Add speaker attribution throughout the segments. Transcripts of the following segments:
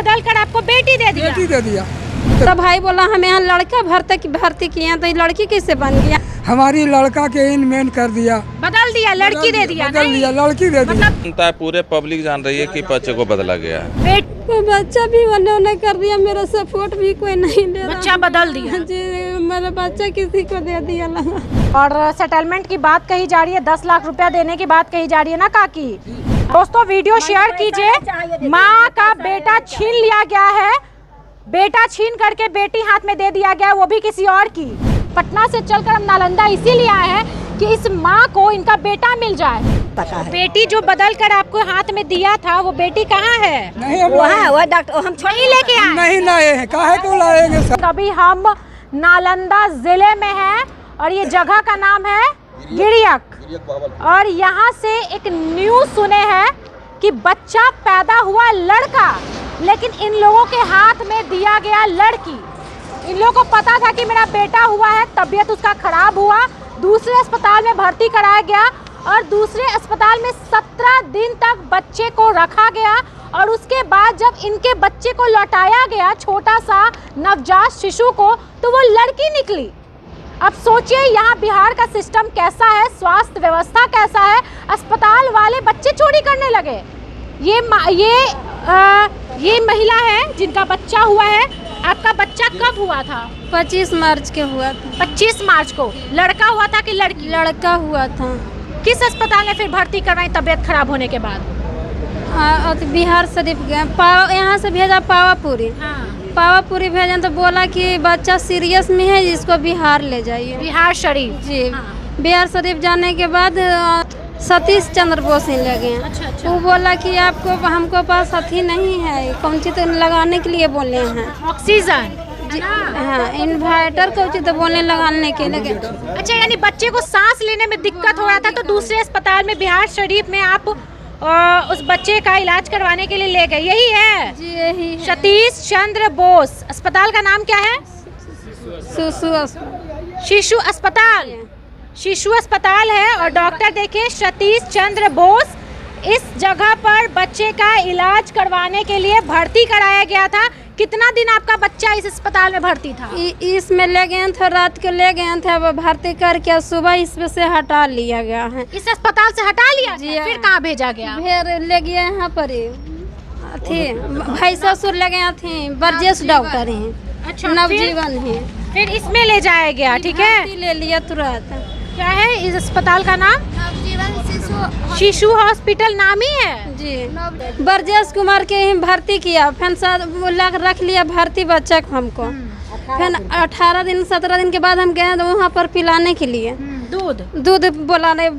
Speaker 1: बदल कर आपको बेटी दे दिया।
Speaker 2: बेटी दे दिया।
Speaker 3: तो भाई बोला हमें यहाँ लड़का भर्ती किए हैं, तो ये लड़की कैसे बन गया?
Speaker 2: हमारी लड़का के इन मेन कर दिया,
Speaker 1: बदल दिया, लड़की दे दिया।
Speaker 2: बदल दिया, लड़की दे दिया।
Speaker 4: पूरे पब्लिक जान रही है कि बच्चे को बदला गया है।
Speaker 3: बच्चा भी उन्होंने कर दिया, मेरा सपोर्ट भी कोई नहीं दे रहा।
Speaker 1: बच्चा बदल दिया
Speaker 3: जी, मेरा बच्चा किसी को दे दिया लगा।
Speaker 1: और सेटलमेंट की बात कही जा रही है, 10 लाख रुपया देने की बात कही जा रही है ना काकी। दोस्तों वीडियो शेयर कीजिए। माँ का बेटा छीन लिया गया है, बेटा छीन करके बेटी हाथ में दे दिया गया, वो भी किसी और की। पटना से चलकर हम नालंदा इसीलिए आए हैं कि इस माँ को इनका बेटा मिल जाए। बेटी जो बदल कर आपको हाथ में दिया था, वो बेटी कहाँ है?
Speaker 2: नहीं, हम
Speaker 1: वो डॉक्टर हम नहीं लेके आए,
Speaker 2: नहीं लाए हैं। काहे को लाएंगे सर?
Speaker 1: अभी हम नालंदा जिले में हैं और ये जगह का नाम है गिरियक। और यहाँ से एक न्यूज़ सुने हैं कि बच्चा पैदा हुआ लड़का, लेकिन इन लोगों के हाथ में दिया गया लड़की। इन लोगों को पता था कि मेरा बेटा हुआ है, तबीयत उसका खराब हुआ, दूसरे अस्पताल में भर्ती कराया गया और दूसरे अस्पताल में 17 दिन तक बच्चे को रखा गया। और उसके बाद जब इनके बच्चे को लौटाया गया, छोटा सा नवजात शिशु को, तो वो लड़की निकली। अब सोचिए यहाँ बिहार का सिस्टम कैसा है, स्वास्थ्य व्यवस्था कैसा है। अस्पताल वाले बच्चे चोरी करने लगे। ये महिला है जिनका बच्चा हुआ है। आपका बच्चा कब हुआ था?
Speaker 3: 25 मार्च के हुआ था।
Speaker 1: 25 मार्च को। लड़का हुआ था कि लड़की?
Speaker 3: लड़का हुआ था।
Speaker 1: किस अस्पताल में फिर भर्ती करवाई तबीयत खराब होने के बाद?
Speaker 3: बिहार शरीफ गए, यहाँ से भेजा पावापुरी। पावापुरी भेजा तो बोला कि बच्चा सीरियस में है, इसको बिहार ले जाइए।
Speaker 1: बिहार शरीफ?
Speaker 3: जी। बिहार शरीफ जाने के बाद सतीश चंद्र बोस ही लगे।
Speaker 1: अच्छा।
Speaker 3: वो बोला कि आपको हमको पास साथी नहीं है, कौन सी तो लगाने के लिए बोले हैं
Speaker 1: ऑक्सीजन।
Speaker 3: हाँ, इन्वर्टर को तो बोलने लगाने के लगे।
Speaker 1: अच्छा, यानी बच्चे को सांस लेने में दिक्कत हो रहा था, तो दूसरे अस्पताल में बिहार शरीफ में आप उस बच्चे का इलाज करवाने के लिए ले गए। यही है
Speaker 3: जी, यही है।
Speaker 1: सतीश चंद्र बोस। अस्पताल का नाम क्या है? शिशु अस्पताल। शिशु अस्पताल है। और डॉक्टर देखिए सतीश चंद्र बोस, इस जगह पर बच्चे का इलाज करवाने के लिए भर्ती कराया गया था। कितना दिन आपका बच्चा इस अस्पताल में भर्ती था?
Speaker 3: इसमें ले गए थे, रात को ले गए थे, वो भर्ती करके सुबह इसमें से हटा लिया गया है।
Speaker 1: इस अस्पताल से हटा लिया
Speaker 3: जी।
Speaker 1: फिर कहाँ भेजा गया?
Speaker 3: फिर ले गए यहाँ पर थी, भाई ससुर ले गए थे, बरजेश डॉक्टर हैं।
Speaker 1: अच्छा,
Speaker 3: नवजीवन है।
Speaker 1: फिर इसमें ले जाया गया। ठीक है,
Speaker 3: ले लिया तुरंत।
Speaker 1: क्या है इस अस्पताल का नाम? शिशु हॉस्पिटल नाम ही है
Speaker 3: जी। बरजेश कुमार के भर्ती किया, फिर रख लिया भर्ती बच्चा को हमको। फिर 18 दिन 17 दिन के बाद हम गए तो वहाँ पर पिलाने के लिए दूध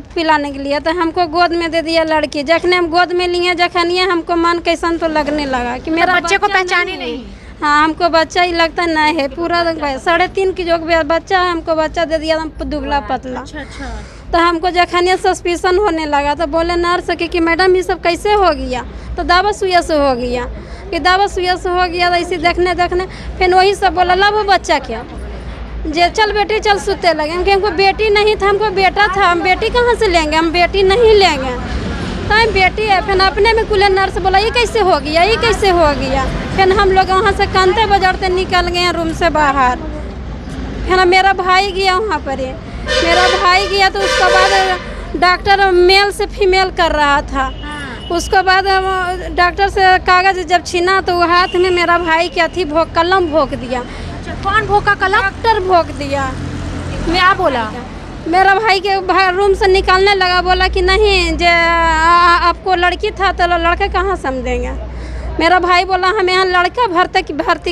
Speaker 3: पिलाने के लिए, तो हमको गोद में दे दिया लड़की। जखने हम गोद में लिए, जखनिए हमको मन कैसन तो लगने लगा कि मेरा
Speaker 1: बच्चे को पहचाने नहीं।
Speaker 3: हाँ, हमको बच्चा ही लगता नहीं है। पूरा 3.5 की जो बच्चा है, हमको बच्चा दे दिया, दुबला पतला।
Speaker 1: अच्छा।
Speaker 3: तो हमको जखनिया सस्पिशन होने लगा, तो बोले नर्स कि मैडम ये सब कैसे हो गया? तो दवा सुइया से हो गया, कि दवा सुइया से हो गया। तो इसी देखने फिर वही सब बोला ला वो बच्चा क्या जे चल बेटी चल सुते लगे। हमको बेटी नहीं था, हमको बेटा था। हम बेटी कहाँ से लेंगे? हम बेटी नहीं लेंगे, तो हम बेटी है। फिर अपने में कुल नर्स बोला ये कैसे हो गया, ये कैसे हो गया? फिर हम लोग वहाँ से कांते बजाते निकल गए रूम से बाहर। फिर मेरा भाई गया वहाँ पर, मेरा भाई गया तो उसके बाद डॉक्टर मेल से फीमेल कर रहा था। उसके बाद डॉक्टर से कागज जब छीना तो हाथ में मेरा भाई क्या थी कलम भोंक दिया।
Speaker 1: कौन भोंका कलम?
Speaker 3: डॉक्टर भोंक दिया।
Speaker 1: क्या बोला?
Speaker 3: मेरा भाई के रूम से निकालने लगा, बोला कि नहीं जे आपको लड़की था तो लड़का कहाँ समझेंगे। मेरा भाई बोला हम यहाँ लड़का भर्ती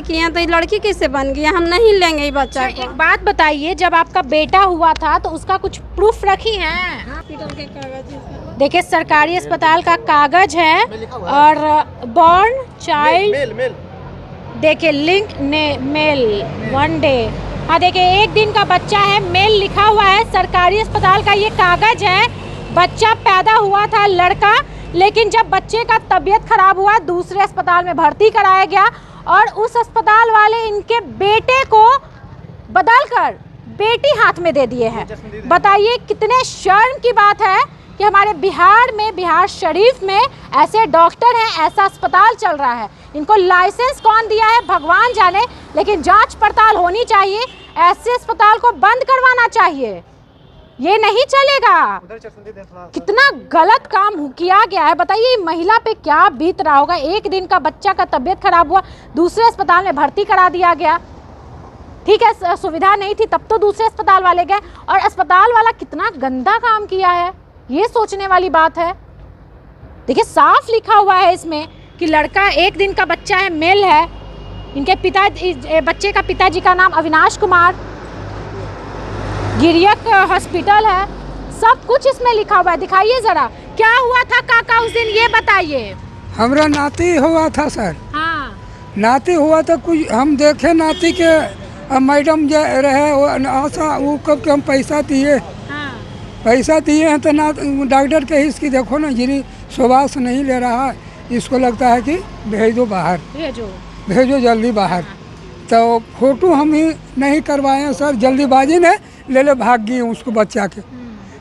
Speaker 3: किए हैं, तो ये लड़की कैसे बन गई? हम नहीं लेंगे ये बच्चा को।
Speaker 1: एक बात बताइए, जब आपका बेटा हुआ था तो उसका कुछ प्रूफ रखी हैं?
Speaker 3: हॉस्पिटल के कागज।
Speaker 1: देखिए सरकारी अस्पताल का कागज है और बॉर्न चाइल्ड देखिए लिंक ने मेल 1 डे। हाँ देखिए 1 दिन का बच्चा है, मेल लिखा हुआ है। सरकारी अस्पताल का ये कागज है। बच्चा पैदा हुआ था लड़का, लेकिन जब बच्चे का तबीयत खराब हुआ दूसरे अस्पताल में भर्ती कराया गया और उस अस्पताल वाले इनके बेटे को बदलकर बेटी हाथ में दे दिए हैं। बताइए कितने शर्म की बात है कि हमारे बिहार में, बिहार शरीफ में ऐसे डॉक्टर हैं, ऐसा अस्पताल चल रहा है। इनको लाइसेंस कौन दिया है भगवान जाने, लेकिन जांच पड़ताल होनी चाहिए। ऐसे अस्पताल को बंद करवाना चाहिए, ये नहीं चलेगा। कितना गलत काम किया गया है, बताइए महिला पे क्या बीत रहा होगा। एक दिन का बच्चा का तबीयत खराब हुआ, दूसरे अस्पताल में भर्ती करा दिया गया। ठीक है, सुविधा नहीं थी तब तो दूसरे अस्पताल वाले गए, और अस्पताल वाला कितना गंदा काम किया है, ये सोचने वाली बात है। देखिए साफ लिखा हुआ है इसमें कि लड़का, एक दिन का बच्चा है, मेल है। इनके बच्चे का पिताजी का नाम अविनाश कुमार, गिरियक हॉस्पिटल है, सब कुछ इसमें लिखा हुआ है। दिखाइए जरा क्या हुआ था काका उस दिन, ये बताइए।
Speaker 2: हमारा नाती हुआ था सर।
Speaker 1: हाँ,
Speaker 2: नाती हुआ था, कुछ हम देखे नाती के मैडम जो रहे वो आशा, वो कब के हम पैसा दिए,
Speaker 1: हाँ।
Speaker 2: पैसा दिए हैं तो ना डॉक्टर के इसकी देखो ना गिरी सुबास नहीं ले रहा है, इसको लगता है कि भेजो बाहर, भेजो जल्दी बाहर। तो फोटो हम ही नहीं करवाए हैं सर, जल्दीबाजी ने ले भाग गई उसको बच्चा के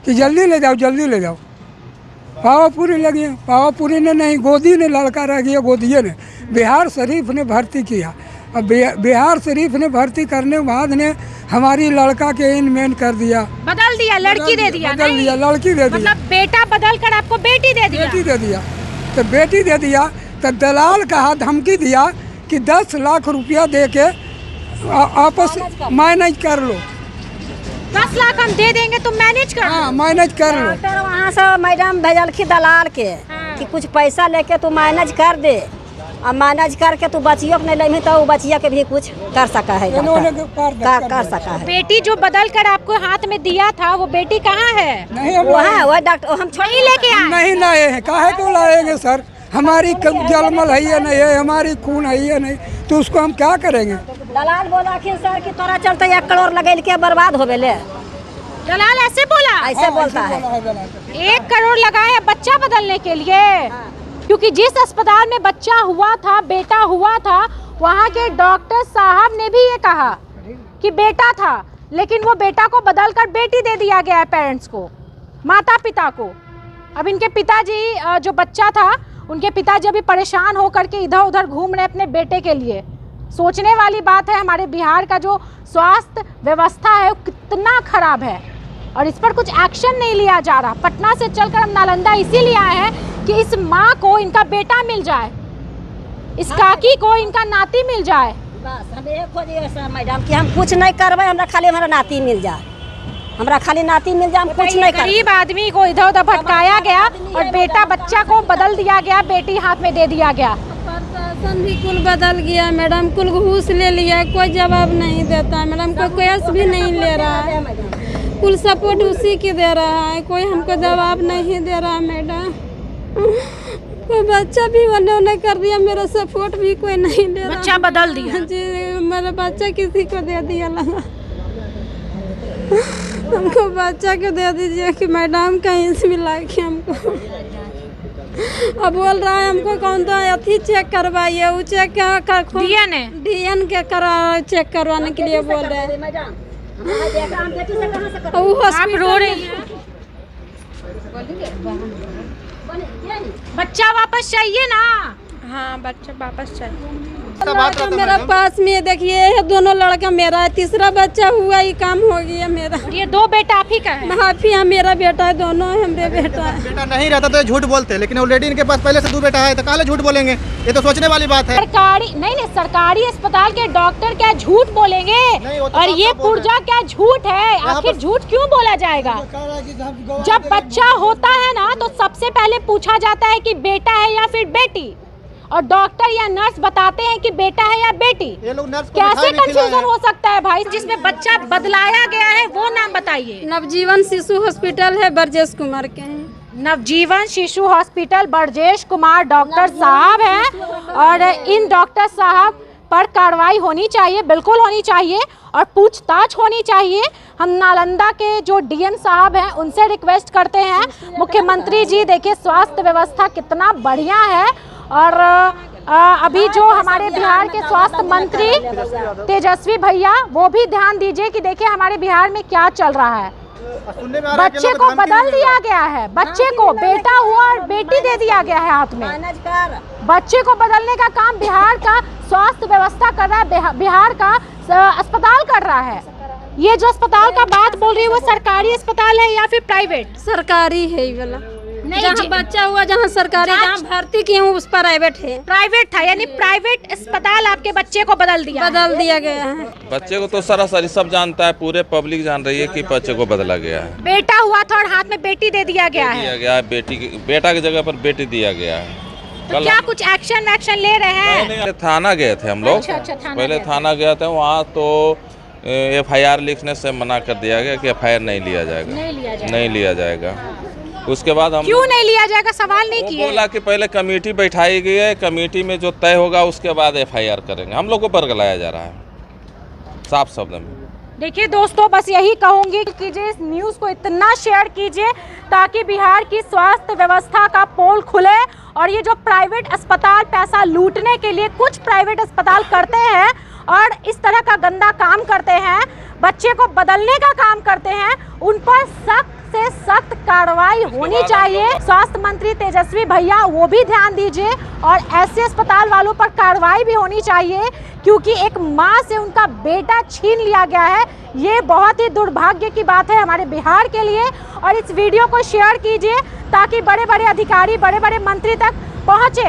Speaker 2: कि जल्दी ले जाओ, जल्दी ले जाओ। पावापुरी लगी, पावापुरी ने नहीं, गोदी ने लड़का रह गया, गोदिये ने बिहार शरीफ ने भर्ती किया। अब बिहार शरीफ ने भर्ती करने के बाद ने हमारी लड़का के इन मेन कर दिया,
Speaker 1: बदल दिया, लड़की दे दिया,
Speaker 2: बदल दिया, लड़की दे दिया,
Speaker 1: मतलब बेटा बदल कर आपको बेटी दे दिया,
Speaker 2: बेटी दे दिया। तो बेटी दे दिया तो दलाल कहा, धमकी दिया कि 10 लाख रुपया दे के आपस मैनेज कर लो।
Speaker 3: 10 लाख हम दे देंगे, तुम मैनेज कर लो।
Speaker 2: हाँ, मैनेज कर लो।
Speaker 5: डॉक्टर वहाँ से मैडम भेजलखी दलाल के कि कुछ पैसा लेके तू मैनेज कर दे, और मैनेज करके तू बचियों के नहीं लेमी तो वो बचिया के भी कुछ कर सका है, कर सका है।
Speaker 1: बेटी जो बदल कर आपको हाथ में दिया था, वो बेटी कहाँ है?
Speaker 2: नहीं हम
Speaker 5: वहाँ डॉक्टर हम
Speaker 1: नहीं लेके आए,
Speaker 2: नहीं लाए हैं, काहे को लाएंगे सर? हमारी जलमल है ये नहीं है, हमारी खून है ये नहीं, तो उसको हम क्या करेंगे?
Speaker 5: दलाल बोला कि सर कि तोरा चलते 1 करोड़ लगे के बर्बाद हो गए।
Speaker 1: दलाल ऐसे बोला,
Speaker 5: ऐसे बोलता है।
Speaker 1: 1 करोड़ लगाए बच्चा बदलने के लिए, क्योंकि जिस अस्पताल में बच्चा हुआ था, बेटा हुआ था, वहाँ के डॉक्टर साहब ने भी ये कहा कि बेटा था, लेकिन वो बेटा को बदल कर बेटी दे दिया गया है पेरेंट्स को, माता पिता को। अब इनके पिताजी जो बच्चा था, उनके पिताजी अभी परेशान होकर के इधर उधर घूम रहे अपने बेटे के लिए। सोचने वाली बात है, हमारे बिहार का जो स्वास्थ्य व्यवस्था है वो कितना खराब है, और इस पर कुछ एक्शन नहीं लिया जा रहा। पटना से चलकर हम नालंदा इसीलिए आए हैं कि इस माँ को इनका बेटा मिल जाए, इस काकी को इनका नाती मिल जाए।
Speaker 5: बस हम ये खोजिए सर मैडम कि हम कुछ नहीं करवे, हमरा खाली हमारा नाती मिल जाए, हमरा खाली नाती मिल जाए, हम कुछ नहीं करवे।
Speaker 1: गरीब आदमी को इधर उधर भटकाया गया और बेटा बच्चा को बदल दिया गया, बेटी हाथ में दे दिया गया।
Speaker 3: प्रशासन भी कुल बदल गया मैडम, कुल घूस ले लिया, कोई जवाब नहीं देता है मैडम, कोई केस भी नहीं ले रहा है, कुल सपोर्ट उसी की दे रहा है, कोई हमको जवाब नहीं दे रहा मैडम। कोई बच्चा भी उन्होंने कर दिया, मेरा सपोर्ट भी कोई नहीं दे रहा।
Speaker 1: बच्चा बदल दिया
Speaker 3: जी, मेरा बच्चा किसी को दे दिया लगा, हमको बच्चा को दे दीजिए कि मैडम कहीं से मिला के हमको। अब बोल रहा है हमको कौन तो अथी चेक करवाइए, वो चेक डीएन के करा चेक करवाने के लिए बोल रहे हैं।
Speaker 1: आप रो रही हैं, बच्चा वापस चाहिए ना?
Speaker 3: हाँ, बच्चा वापस चाहिए। लड़का मेरा पास में देखिए, ये दोनों लड़का मेरा है, तीसरा बच्चा हुआ, ये काम हो गया मेरा।
Speaker 1: ये 2 बेटा आप ही का है?
Speaker 3: आप ही है, मेरा बेटा है, दोनों हमारे बेटा है।
Speaker 6: बेटा नहीं रहता तो झूठ बोलते, लेकिन ऑलरेडी इनके पास पहले से 2 बेटा है तो काले झूठ बोलेंगे? ये तो सोचने वाली बात है।
Speaker 1: सरकारी नहीं, सरकारी अस्पताल के डॉक्टर क्या झूठ बोलेंगे?
Speaker 6: तो
Speaker 1: और ये पुर्जा क्या झूठ है? आखिर झूठ क्यों बोला जाएगा? जब बच्चा होता है ना तो सबसे पहले पूछा जाता है कि बेटा है या फिर बेटी, और डॉक्टर या नर्स बताते हैं कि बेटा है या बेटी।
Speaker 6: ये लोग नर्स को
Speaker 1: कैसे कंफ्यूजन हो सकता है भाई? जिसमें बच्चा बदलाया गया है वो नाम बताइए।
Speaker 3: नवजीवन शिशु हॉस्पिटल है, ब्रजेश कुमार के हैं।
Speaker 1: नवजीवन शिशु हॉस्पिटल ब्रजेश कुमार डॉक्टर साहब हैं, और इन डॉक्टर साहब पर कार्रवाई होनी चाहिए, बिल्कुल होनी चाहिए, और पूछताछ होनी चाहिए। हम नालंदा के जो डीएम साहब हैं उनसे रिक्वेस्ट करते हैं, मुख्यमंत्री जी देखिए स्वास्थ्य व्यवस्था कितना बढ़िया है, और अभी जो हमारे बिहार के स्वास्थ्य मंत्री तेजस्वी भैया, वो भी ध्यान दीजिए कि देखिए हमारे बिहार में क्या चल रहा है। बच्चे को बदल दिया गया है, बच्चे को बेटा हुआ और बेटी दे दिया गया है हाथ में। बच्चे को बदलने का काम बिहार का स्वास्थ्य व्यवस्था कर रहा है, बिहार का अस्पताल कर रहा है। ये जो अस्पताल का बात बोल रही है वो सरकारी अस्पताल है या फिर प्राइवेट?
Speaker 3: सरकारी है ये वाला।
Speaker 1: नहीं,
Speaker 3: जहाँ बच्चा हुआ जहाँ सरकारी, जहाँ भर्ती किए हूँ उस प्राइवेट है।
Speaker 1: प्राइवेट था, यानी प्राइवेट अस्पताल आपके बच्चे को बदल दिया
Speaker 3: गया है।
Speaker 4: बच्चे को तो सरासरी सब जानता है, पूरे पब्लिक जान रही है कि बच्चे को बदला गया है।
Speaker 1: बेटा हुआ था और हाथ में बेटी दे दिया गया है।
Speaker 4: बेटा की जगह पर बेटी दिया गया है।
Speaker 1: तो क्या कुछ एक्शन ले रहे हैं?
Speaker 4: नहीं, थाना गए थे हम लोग।
Speaker 1: अच्छा,
Speaker 4: पहले थाना गया था, वहाँ तो FIR लिखने से मना कर दिया गया कि FIR नहीं लिया जाएगा। उसके बाद हम
Speaker 1: क्यों नहीं लिया जाएगा, सवाल नहीं किए?
Speaker 4: बोला कि पहले कमेटी बैठाई गई है, कमेटी में जो तय होगा उसके बाद FIR करेंगे। हम लोग को बरगलाया जा रहा है साफ शब्द में।
Speaker 1: देखिए दोस्तों, बस यही कहूंगी कि इस न्यूज़ को इतना शेयर कीजिए ताकि बिहार की स्वास्थ्य व्यवस्था का पोल खुले और ये जो प्राइवेट अस्पताल पैसा लूटने के लिए कुछ प्राइवेट अस्पताल करते हैं और इस तरह का गंदा काम करते हैं, बच्चे को बदलने का काम करते हैं, उन पर सख्त से सख्त कार्रवाई होनी चाहिए। स्वास्थ्य मंत्री तेजस्वी भैया वो भी ध्यान दीजिए और ऐसे अस्पताल वालों पर कार्रवाई भी होनी चाहिए, क्योंकि एक माँ से उनका बेटा छीन लिया गया है। ये बहुत ही दुर्भाग्य की बात है हमारे बिहार के लिए। और इस वीडियो को शेयर कीजिए ताकि बड़े बड़े अधिकारी, बड़े बड़े मंत्री तक पहुँचे।